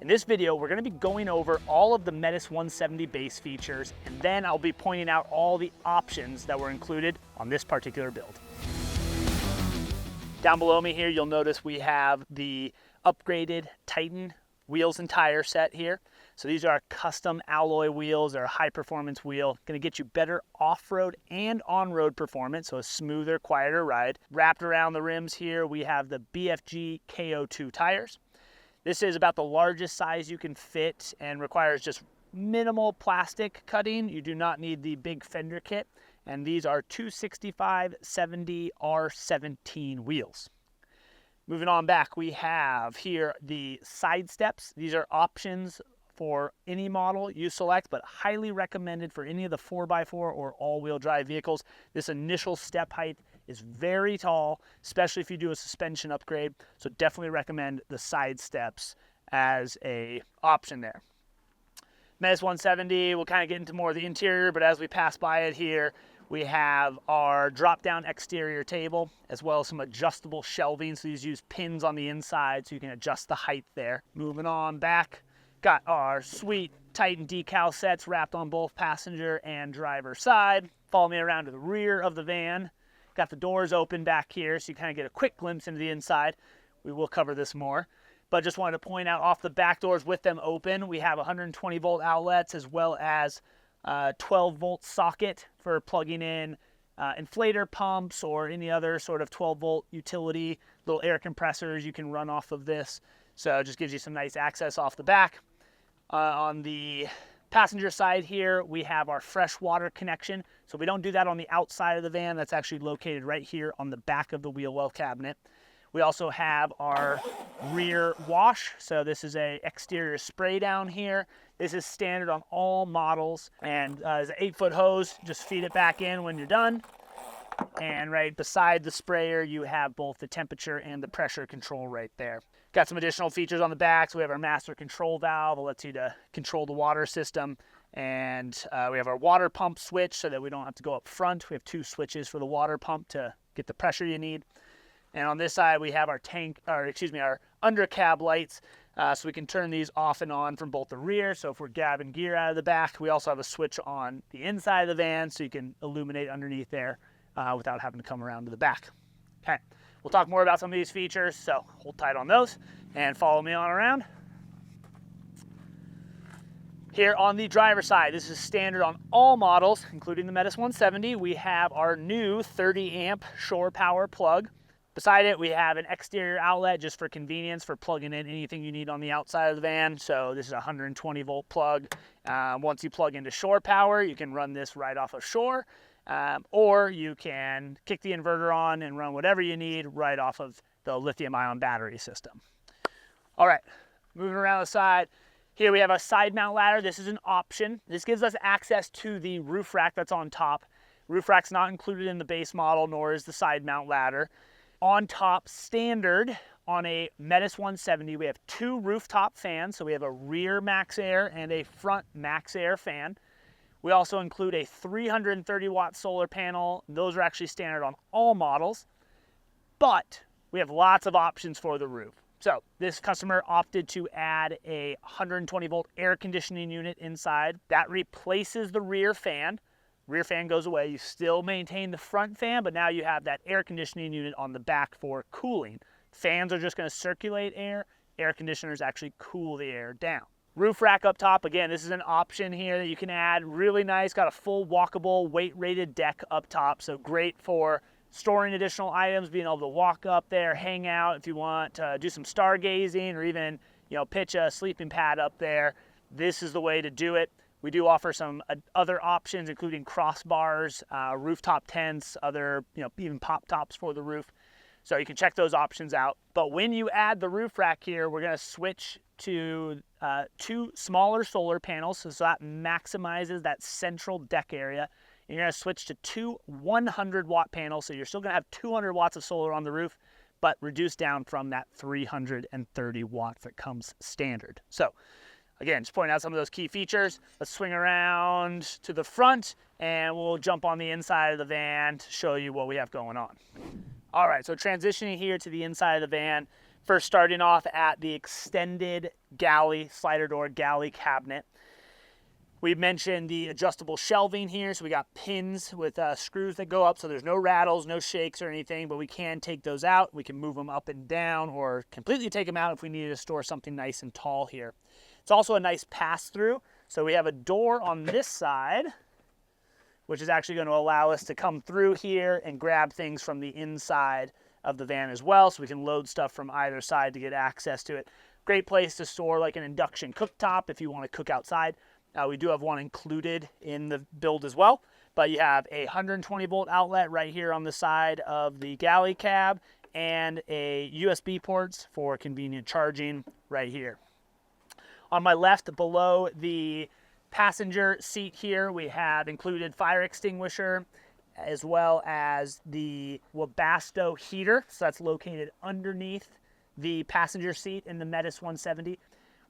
In this video, we're going to be going over all of the Metis 170 base features, and then I'll be pointing out all the options that were included on this particular build. Down below me here, you'll notice we have the upgraded Titan wheels and tire set here. So these are custom alloy wheels. They're a high performance wheel, going to get you better off-road and on-road performance, so a smoother, quieter ride. Wrapped around the rims here, we have the BFG KO2 tires. This is about the largest size you can fit and requires just minimal plastic cutting. You do not need the big fender kit. And these are 265/70 R17 wheels. Moving on back, we have here the side steps. These are options for any model you select, but highly recommended for any of the 4x4 or all-wheel drive vehicles. This initial step height is very tall, especially if you do a suspension upgrade. So definitely recommend the side steps as a option there. Metis 170, we'll kind of get into more of the interior, but as we pass by it here, we have our drop-down exterior table, as well as some adjustable shelving. So these use pins on the inside so you can adjust the height there. Moving on back, got our sweet Titan decal sets wrapped on both passenger and driver side. Follow me around to the rear of the van. Got the doors open back here so you kind of get a quick glimpse into the inside. We will cover this more, but just wanted to point out off the back doors with them open, we have 120 volt outlets as well as 12 volt socket for plugging in inflator pumps or any other sort of 12 volt utility, little air compressors you can run off of this. So it just gives you some nice access off the back. On the passenger side here, we have our fresh water connection. So we don't do that on the outside of the van. That's actually located right here on the back of the wheel well cabinet. We also have our rear wash. So this is a exterior spray down here. This is standard on all models, and there's an 8-foot hose. Just feed it back in when you're done. And right beside the sprayer, you have both the temperature and the pressure control right there. Got some additional features on the back. So we have our master control valve. It lets you to control the water system. And we have our water pump switch so that we don't have to go up front. We have 2 switches for the water pump to get the pressure you need. And on this side, we have our our under cab lights. So we can turn these off and on from both the rear. So if we're grabbing gear out of the back, we also have a switch on the inside of the van so you can illuminate underneath there without having to come around to the back. Okay, we'll talk more about some of these features, so hold tight on those and follow me on around. Here on the driver's side, this is standard on all models, including the Metis 170. We have our new 30 amp shore power plug. Beside it, we have an exterior outlet just for convenience for plugging in anything you need on the outside of the van. So this is a 120 volt plug. Once you plug into shore power, you can run this right off of shore, or you can kick the inverter on and run whatever you need right off of the lithium ion battery system. All right, moving around the side. Here we have a side mount ladder. This is an option. This gives us access to the roof rack that's on top. Roof rack's not included in the base model, nor is the side mount ladder. On top, standard on a Metis 170, we have 2 rooftop fans. So we have a rear max air and a front max air fan. We also include a 330 watt solar panel. Those are actually standard on all models, but we have lots of options for the roof. So this customer opted to add a 120 volt air conditioning unit inside. That replaces the rear fan. Rear fan goes away. You still maintain the front fan, but now you have that air conditioning unit on the back for cooling. Fans are just going to circulate air. Air conditioners actually cool the air down. Roof rack up top, again, this is an option here that you can add. Really nice, got a full walkable weight-rated deck up top, so great for storing additional items, being able to walk up there, hang out if you want to do some stargazing or even, pitch a sleeping pad up there. This is the way to do it. We do offer some other options, including crossbars, rooftop tents, other, even pop tops for the roof. So you can check those options out. But when you add the roof rack here, we're going to switch to 2 smaller solar panels. So that maximizes that central deck area. And you're going to switch to 2 100 watt panels. So you're still going to have 200 watts of solar on the roof, but reduced down from that 330 watts that comes standard. So again, just pointing out some of those key features. Let's swing around to the front and we'll jump on the inside of the van to show you what we have going on. All right, so transitioning here to the inside of the van. First, starting off at the extended galley, slider door galley cabinet. We mentioned the adjustable shelving here, so we got pins with screws that go up, so there's no rattles, no shakes or anything, but we can take those out. We can move them up and down or completely take them out if we needed to store something nice and tall here. It's also a nice pass-through, so we have a door on this side, which is actually going to allow us to come through here and grab things from the inside of the van as well, so we can load stuff from either side to get access to it. Great place to store like an induction cooktop if you want to cook outside. We do have one included in the build as well, but you have a 120 volt outlet right here on the side of the galley cab and a USB ports for convenient charging right here. On my left, below the passenger seat here, we have included fire extinguisher as well as the Webasto heater. So that's located underneath the passenger seat in the Metis 170.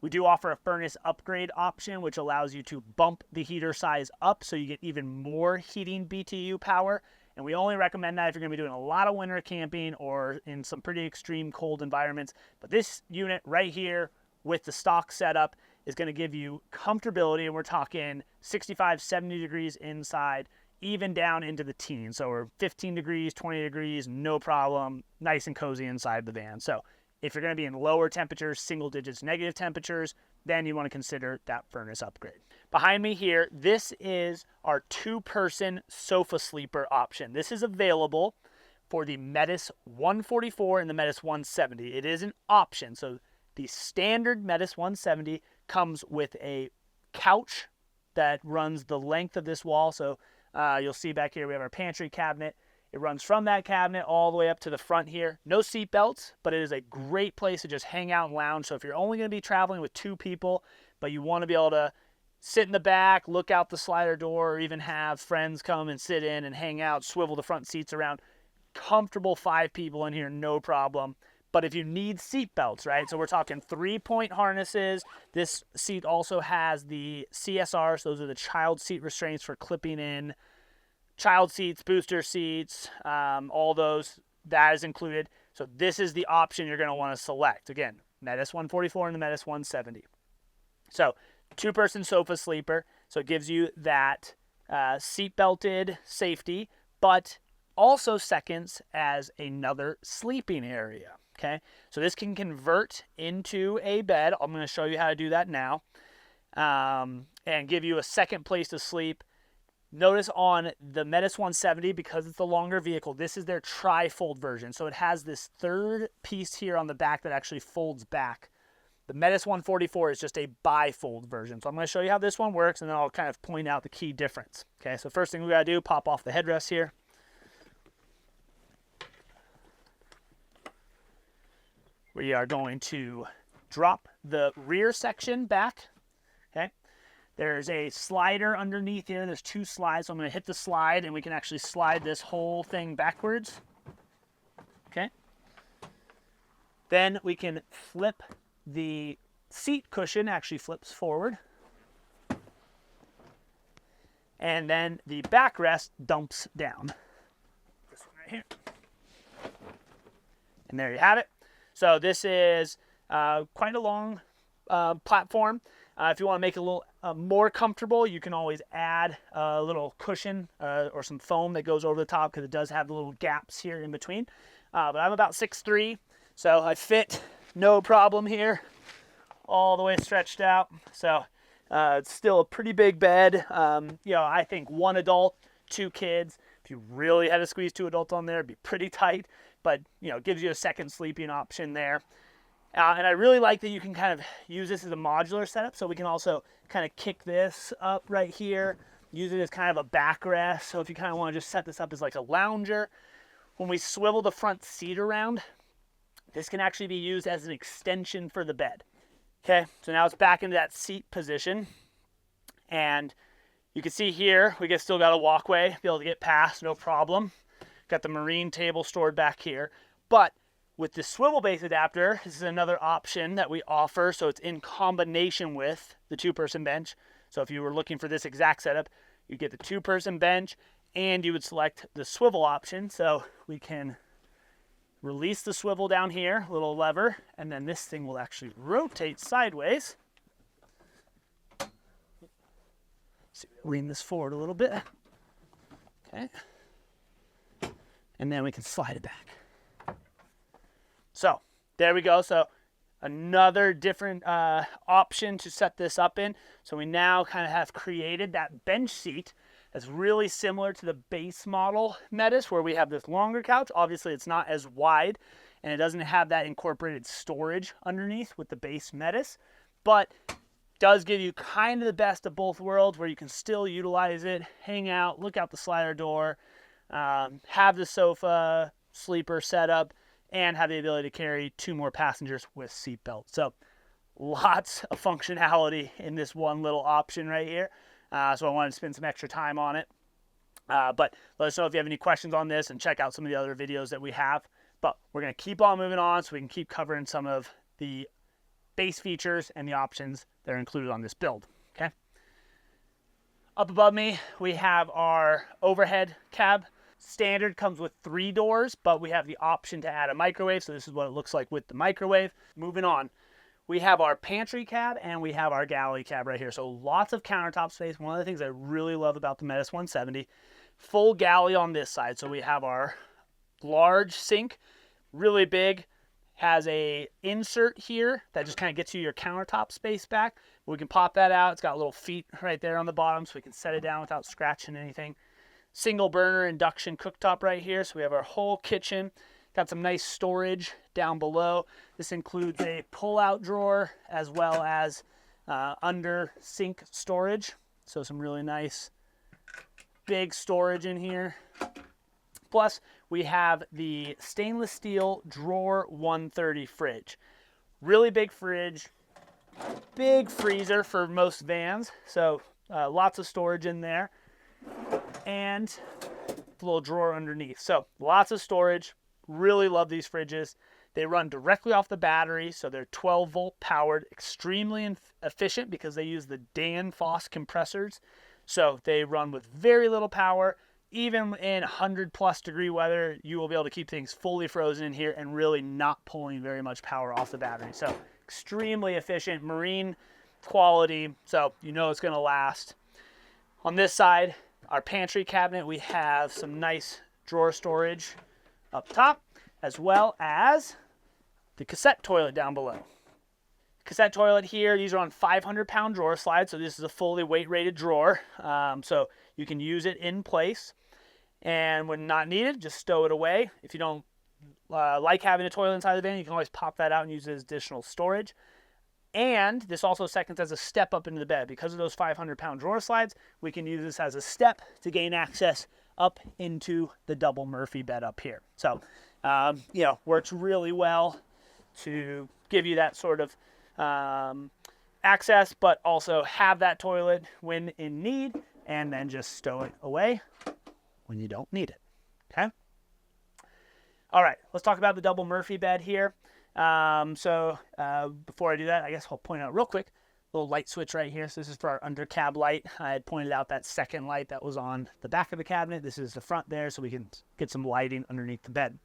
We do offer a furnace upgrade option, which allows you to bump the heater size up so you get even more heating BTU power. And we only recommend that if you're going to be doing a lot of winter camping or in some pretty extreme cold environments. But this unit right here with the stock setup is going to give you comfortability, and we're talking 65, 70 degrees inside, even down into the teens. So we're 15 degrees, 20 degrees, no problem, nice and cozy inside the van. So if you're going to be in lower temperatures, single digits, negative temperatures, then you want to consider that furnace upgrade. Behind me here, this is our 2-person sofa sleeper option. This is available for the Metis 144 and the Metis 170. It is an option. So the standard Metis 170 comes with a couch that runs the length of this wall. So you'll see back here we have our pantry cabinet. It runs from that cabinet all the way up to the front here. No seat belts, but it is a great place to just hang out and lounge. So if you're only going to be traveling with 2 people, but you want to be able to sit in the back, look out the slider door, or even have friends come and sit in and hang out, swivel the front seats around, comfortable 5 people in here, no problem. But if you need seat belts, right? So we're talking 3-point harnesses. This seat also has the CSR, so those are the child seat restraints for clipping in child seats, booster seats, all those, that is included. So this is the option you're going to want to select. Again, Metis 144 and the Metis 170. So 2-person sofa sleeper. So it gives you that seat-belted safety, but also seconds as another sleeping area. Okay, so this can convert into a bed. I'm going to show you how to do that now, and give you a second place to sleep. Notice on the Metis 170, because it's the longer vehicle, this is their tri-fold version. So it has this third piece here on the back that actually folds back. The Metis 144 is just a bifold version. So I'm going to show you how this one works, and then I'll kind of point out the key difference. Okay, so first thing we got to do, pop off the headrest here. We are going to drop the rear section back. Okay. There's a slider underneath here. There's 2 slides. So I'm going to hit the slide, and we can actually slide this whole thing backwards. Okay. Then we can flip the seat cushion, actually flips forward. And then the backrest dumps down. This one right here. And there you have it. So this is quite a long platform. If you want to make it a little more comfortable, you can always add a little cushion or some foam that goes over the top, because it does have the little gaps here in between. But I'm about 6'3", so I fit no problem here, all the way stretched out. So it's still a pretty big bed. You know, I think 1 adult, 2 kids. If you really had to squeeze 2 adults on there, it'd be pretty tight. But, you know, it gives you a second sleeping option there. And I really like that you can kind of use this as a modular setup. So we can also kind of kick this up right here, use it as kind of a backrest. So if you kind of want to just set this up as like a lounger, when we swivel the front seat around, this can actually be used as an extension for the bed. Okay, so now it's back into that seat position. And you can see here, we still got a walkway, be able to get past, no problem. Got the marine table stored back here. But with the swivel base adapter, this is another option that we offer. So it's in combination with the 2-person bench. So if you were looking for this exact setup, you get the 2-person bench and you would select the swivel option. So we can release the swivel down here, little lever, and then this thing will actually rotate sideways. So lean this forward a little bit. Okay. And then we can slide it back. So there we go. So another different option to set this up in. So we now kind of have created that bench seat that's really similar to the base model Metis, where we have this longer couch. Obviously, it's not as wide, and it doesn't have that incorporated storage underneath with the base Metis, but does give you kind of the best of both worlds, where you can still utilize it, hang out, look out the slider door, have the sofa, sleeper setup, and have the ability to carry 2 more passengers with seat belts. So lots of functionality in this one little option right here. So I wanted to spend some extra time on it. But let us know if you have any questions on this, and check out some of the other videos that we have. But we're going to keep on moving on so we can keep covering some of the base features and the options that are included on this build. Okay. Up above me, we have our overhead cab. Standard comes with 3 doors, but we have the option to add a microwave. So this is what it looks like with the microwave. Moving on. We have our pantry cab and we have our galley cab right here. So lots of countertop space. One of the things I really love about the Metis 170, full galley on this side. So we have our large sink, really big, has a insert here that just kind of gets you your countertop space back. We can pop that out. It's got little feet right there on the bottom, so we can set it down without scratching anything. Single burner induction cooktop right here. So we have our whole kitchen. Got some nice storage down below. This includes a pull-out drawer as well as under sink storage. So some really nice big storage in here. Plus, we have the stainless steel drawer 130 fridge. Really big fridge, big freezer for most vans. So lots of storage in there. And a little drawer underneath. So lots of storage. Really love these fridges. They run directly off the battery, so they're 12-volt powered, extremely efficient because they use the Danfoss compressors. So they run with very little power. Even in 100+ degree weather, you will be able to keep things fully frozen in here and really not pulling very much power off the battery. So extremely efficient, marine quality, so you know it's going to last. On this side, our pantry cabinet, we have some nice drawer storage up top, as well as the cassette toilet down below. Cassette toilet here, these are on 500-pound drawer slides, so this is a fully weight-rated drawer, so you can use it in place, and when not needed, just stow it away. If you don't like having a toilet inside the van, you can always pop that out and use it as additional storage. And this also seconds as a step up into the bed. Because of those 500-pound drawer slides, we can use this as a step to gain access up into the double Murphy bed up here. So, works really well to give you that sort of access, but also have that toilet when in need, and then just stow it away when you don't need it. Okay? All right, let's talk about the double Murphy bed here. Before I do that, I guess I'll point out real quick, little light switch right here. So this is for our under cab light. I had pointed out that second light that was on the back of the cabinet. This is the front there, so we can get some lighting underneath the bed.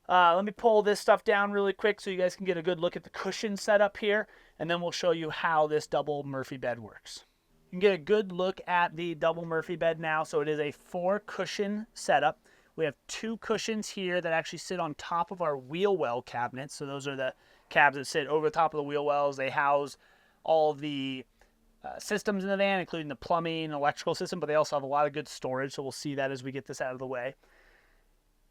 Let me pull this stuff down really quick so you guys can get a good look at the cushion setup here, and then we'll show you how this double Murphy bed works. You can get a good look at the double Murphy bed now. So it is a 4-cushion setup. We have 2 cushions here that actually sit on top of our wheel well cabinets. So those are the cabs that sit over the top of the wheel wells. They house all the systems in the van, including the plumbing and electrical system, but they also have a lot of good storage. So we'll see that as we get this out of the way.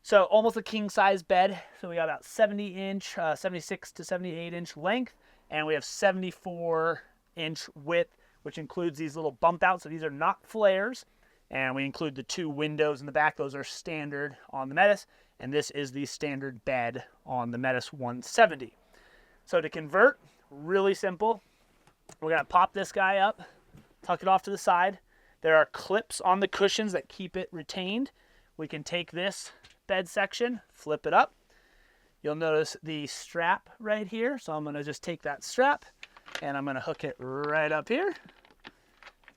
So almost a king size bed. So we got about 70-inch, 76 to 78-inch length, and we have 74-inch width, which includes these little bump outs. So these are not flares. And we include the 2 windows in the back. Those are standard on the Metis. And this is the standard bed on the Metis 170. So to convert, really simple. We're going to pop this guy up, tuck it off to the side. There are clips on the cushions that keep it retained. We can take this bed section, flip it up. You'll notice the strap right here. So I'm going to just take that strap and I'm going to hook it right up here.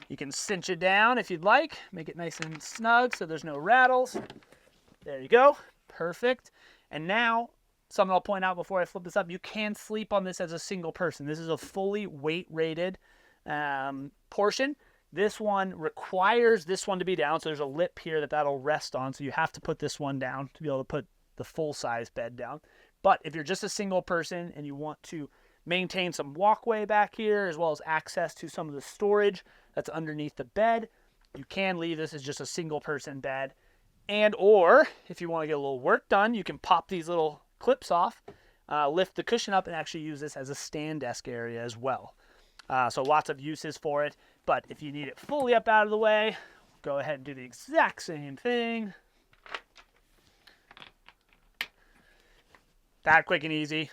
You can cinch it down if you'd like, make it nice and snug so there's no rattles. There you go, perfect. And now, something I'll point out before I flip this up, you can sleep on this as a single person. This is a fully weight rated portion. This one requires this one to be down, so there's a lip here that'll rest on, so you have to put this one down to be able to put the full-size bed down. But if you're just a single person and you want to maintain some walkway back here as well as access to some of the storage that's underneath the bed, you can leave this as just a single-person bed. And or if you want to get a little work done, you can pop these little clips off, lift the cushion up, and actually use this as a stand desk area as well. So lots of uses for it. But if you need it fully up out of the way, go ahead and do the exact same thing. That quick and easy.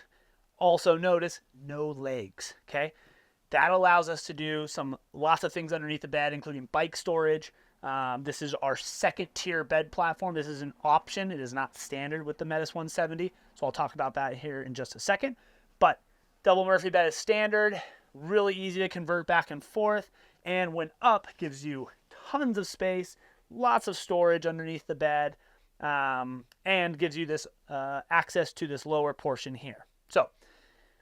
Also notice no legs, okay? That allows us to do lots of things underneath the bed, including bike storage. This is our second tier bed platform. This is an option. It is not standard with the Metis 170. So I'll talk about that here in just a second. But double Murphy bed is standard, really easy to convert back and forth. And when up, gives you tons of space, lots of storage underneath the bed, and gives you this access to this lower portion here. So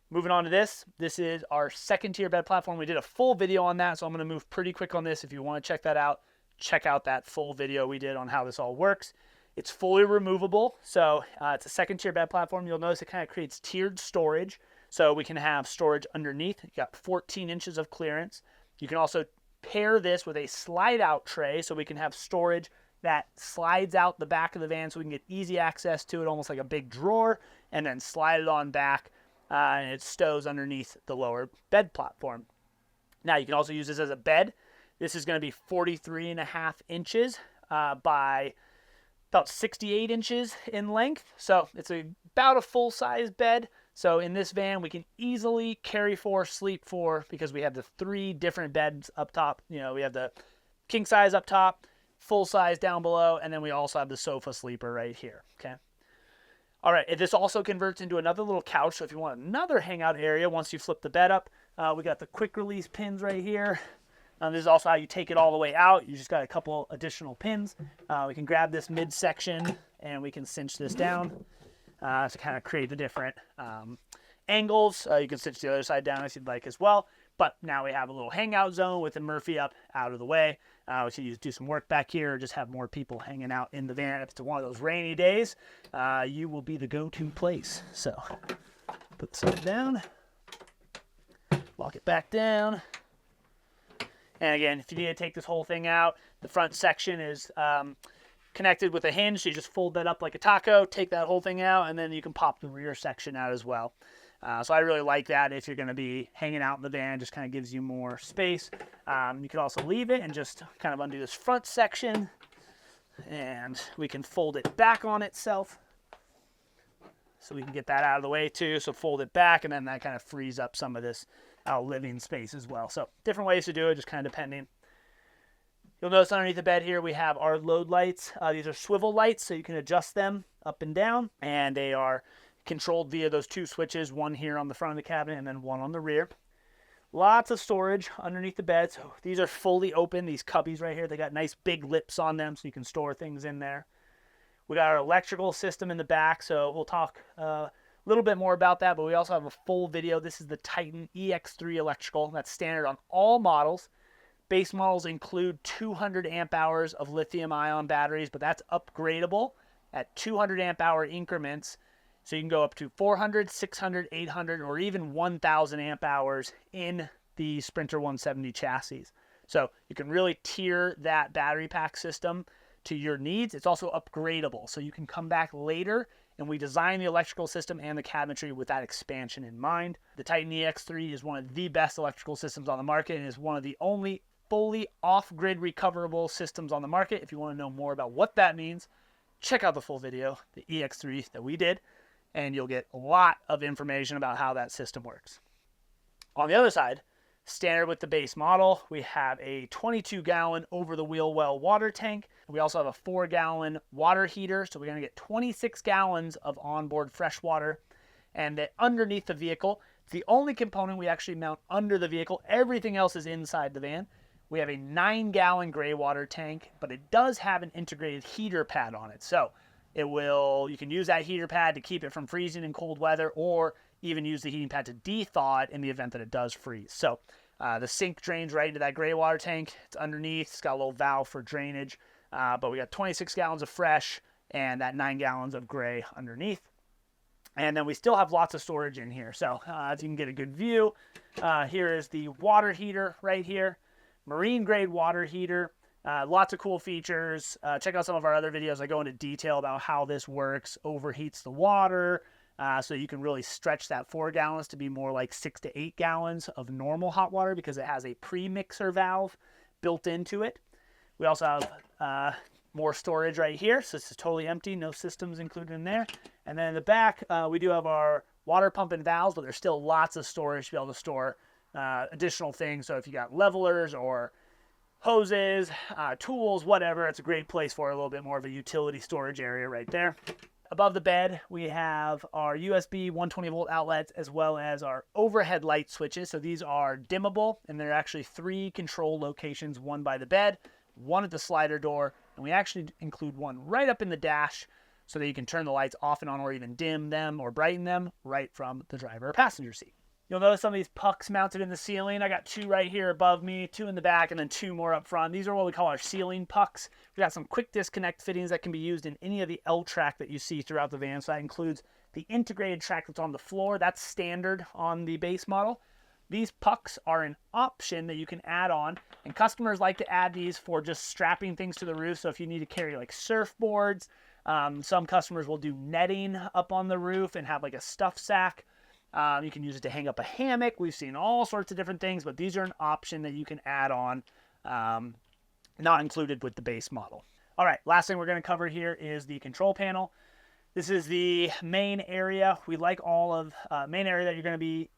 moving on to this is our second tier bed platform. We did a full video on that, so I'm going to move pretty quick on this. If you want to check that out, check out that full video we did on how this all works. It's fully removable, so it's a second tier bed platform. You'll notice it kind of creates tiered storage, so we can have storage underneath. You got 14 inches of clearance. You can also pair this with a slide out tray, so we can have storage that slides out the back of the van so we can get easy access to it, almost like a big drawer, and then slide it on back, and it stows underneath the lower bed platform. Now you can also use this as a bed. This is going to be 43.5 inches by about 68 inches in length. So it's about a full-size bed. So in this van, we can easily carry 4, sleep 4, because we have the 3 different beds up top. You know, we have the king size up top, full size down below, and then we also have the sofa sleeper right here, okay? All right, this also converts into another little couch. So if you want another hangout area, once you flip the bed up, we got the quick release pins right here. This is also how you take it all the way out. You just got a couple additional pins. We can grab this midsection and we can cinch this down to kind of create the different angles. You can cinch the other side down if you'd like as well. But now we have a little hangout zone with the Murphy up out of the way. We can do some work back here or just have more people hanging out in the van. If it's one of those rainy days, you will be the go-to place. So put this down, lock it back down. And again, if you need to take this whole thing out, the front section is connected with a hinge. So you just fold that up like a taco, take that whole thing out, and then you can pop the rear section out as well. So I really like that if you're going to be hanging out in the van. Just kind of gives you more space. You can also leave it and just kind of undo this front section, and we can fold it back on itself. So we can get that out of the way too. So fold it back, and then that kind of frees up some of this living space as well. So different ways to do it, just kind of depending. You'll notice underneath the bed here we have our load lights. These are swivel lights, so you can adjust them up and down, and they are controlled via those 2 switches, one here on the front of the cabinet and then one on the rear. Lots of storage underneath the bed. So these are fully open, these cubbies right here. They got nice big lips on them so you can store things in there. We got our electrical system in the back, so we'll talk a little bit more about that, but we also have a full video. This is the Titan EX3 electrical. That's standard on all models. Base models include 200 amp hours of lithium ion batteries, but that's upgradable at 200 amp hour increments. So you can go up to 400, 600, 800, or even 1,000 amp hours in the Sprinter 170 chassis. So you can really tier that battery pack system to your needs. It's also upgradable, so you can come back later, and we design the electrical system and the cabinetry with that expansion in mind. The Titan EX3 is one of the best electrical systems on the market and is one of the only fully off-grid recoverable systems on the market. If you want to know more about what that means, check out the full video, the EX3 that we did, and you'll get a lot of information about how that system works. On the other side, standard with the base model, we have a 22-gallon over-the-wheel well water tank. We also have a 4-gallon water heater, so we're going to get 26 gallons of onboard fresh water. And underneath the vehicle, it's the only component we actually mount under the vehicle. Everything else is inside the van. We have a 9-gallon gray water tank, but it does have an integrated heater pad on it. So You can use that heater pad to keep it from freezing in cold weather, or even use the heating pad to de-thaw it in the event that it does freeze. So the sink drains right into that gray water tank. It's underneath. It's got a little valve for drainage. But we got 26 gallons of fresh and that 9 gallons of gray underneath. And then we still have lots of storage in here. So as you can get a good view, here is the water heater right here. Marine grade water heater. Lots of cool features. Check out some of our other videos. I go into detail about how this works. Overheats the water. So you can really stretch that 4 gallons to be more like 6 to 8 gallons of normal hot water because it has a pre-mixer valve built into it. We also have more storage right here. So this is totally empty. No systems included in there. And then in the back, we do have our water pump and valves, but there's still lots of storage to be able to store additional things. So if you got levelers or hoses, tools, whatever, it's a great place for a little bit more of a utility storage area right there. Above the bed, we have our USB 120 volt outlets as well as our overhead light switches. So these are dimmable, and there are actually 3 control locations, one by the bed, one at the slider door, and we actually include one right up in the dash so that you can turn the lights off and on or even dim them or brighten them right from the driver or passenger seat. You'll notice some of these pucks mounted in the ceiling. I got 2 right here above me, 2 in the back, and then 2 more up front. These are what we call our ceiling pucks. We got some quick disconnect fittings that can be used in any of the L-track that you see throughout the van. So that includes the integrated track that's on the floor. That's standard on the base model. These pucks are an option that you can add on, and customers like to add these for just strapping things to the roof. So if you need to carry like surfboards, some customers will do netting up on the roof and have like a stuff sack. You can use it to hang up a hammock. We've seen all sorts of different things, but these are an option that you can add on, not included with the base model. All right, last thing we're going to cover here is the control panel. This is the main area. We like all of main area that you're going to be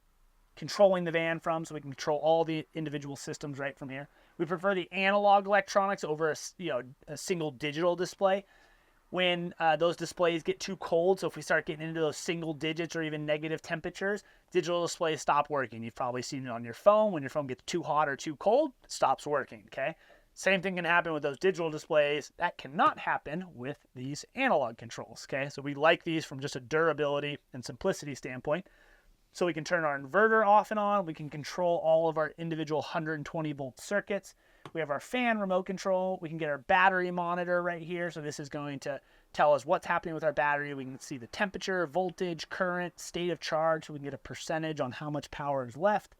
controlling the van from, so we can control all the individual systems right from here. We prefer the analog electronics over a single digital display. When those displays get too cold, so if we start getting into those single digits or even negative temperatures, digital displays stop working. You've probably seen it on your phone. When your phone gets too hot or too cold, it stops working, okay? Same thing can happen with those digital displays. That cannot happen with these analog controls, okay? So we like these from just a durability and simplicity standpoint. So we can turn our inverter off and on. We can control all of our individual 120 volt circuits. We have our fan remote control. We can get our battery monitor right here. So this is going to tell us what's happening with our battery. We can see the temperature, voltage, current, state of charge. So we can get a percentage on how much power is left.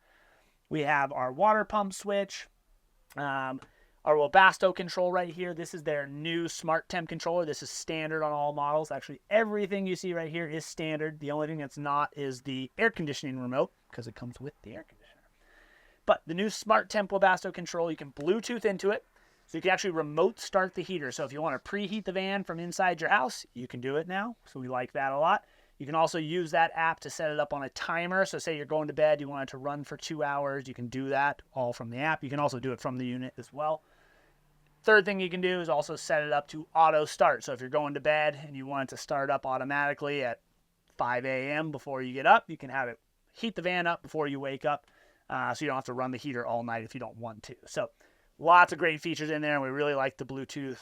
We have our water pump switch. Our Webasto control right here. This is their new smart temp controller. This is standard on all models. Actually, everything you see right here is standard. The only thing that's not is the air conditioning remote because it comes with the air conditioner. But the new smart temp Webasto control, you can Bluetooth into it. So you can actually remote start the heater. So if you want to preheat the van from inside your house, you can do it now. So we like that a lot. You can also use that app to set it up on a timer. So say you're going to bed, you want it to run for 2 hours. You can do that all from the app. You can also do it from the unit as well. Third thing you can do is also set it up to auto start. So if you're going to bed and you want it to start up automatically at 5 a.m. before you get up, you can have it heat the van up before you wake up. So you don't have to run the heater all night if you don't want to. So lots of great features in there. And we really like the Bluetooth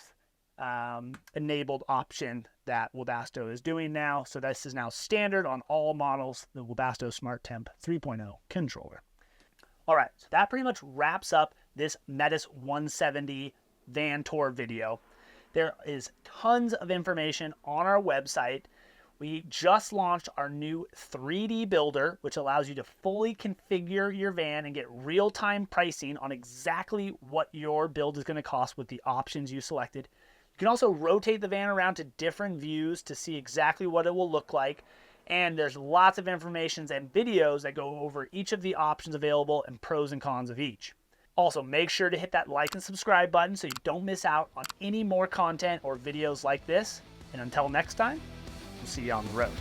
enabled option that Webasto is doing now. So this is now standard on all models, the Webasto Smart Temp 3.0 controller. All right, so that pretty much wraps up this Metis 170 van tour video. There is tons of information on our website. We just launched our new 3D builder, which allows you to fully configure your van and get real-time pricing on exactly what your build is going to cost with the options you selected. You can also rotate the van around to different views to see exactly what it will look like. And there's lots of information and videos that go over each of the options available and pros and cons of each. Also, make sure to hit that like and subscribe button so you don't miss out on any more content or videos like this. And until next time, we'll see you on the road.